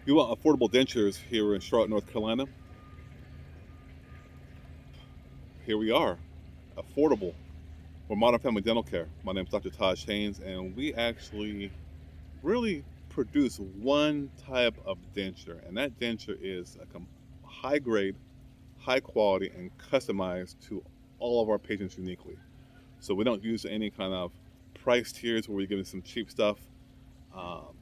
You want affordable dentures here in Charlotte, North Carolina? Here we are, affordable. We're Modern Family Dental Care. My name is Dr. Taj Haynes, and we actually really produce one type of denture, and that denture is high grade, high quality, and customized to all of our patients uniquely. So we don't use any kind of price tiers where we're giving some cheap stuff um,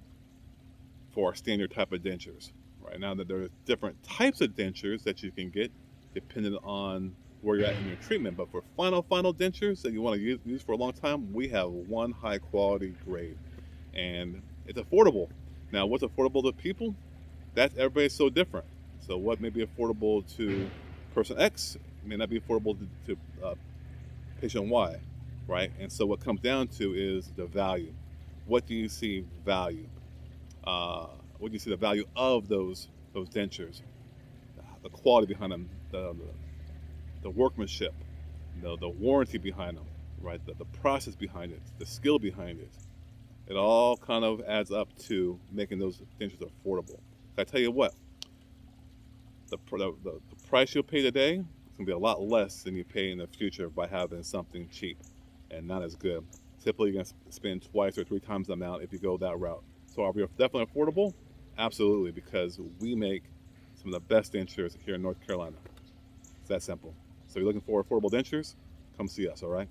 for our standard type of dentures. Right now, that there are different types of dentures that you can get depending on where you're at in your treatment. But for final dentures that you want to use for a long time, we have one high quality grade, and it's affordable. Now, what's affordable to people? That's everybody's so different. So what may be affordable to person X may not be affordable to patient Y, right? And so what comes down to is the value. What do you see value? Uh, what do you see the value of those dentures? The quality behind them, the workmanship, the warranty behind them, right? The process behind it, the skill behind it. It all kind of adds up to making those dentures affordable. I tell you what, the price you'll pay today is gonna be a lot less than you pay in the future by having something cheap and not as good. Typically, you're gonna spend twice or three times the amount if you go that route. So are we definitely affordable? Absolutely, because we make some of the best dentures here in North Carolina. It's that simple. So you're looking for affordable dentures? Come see us, all right?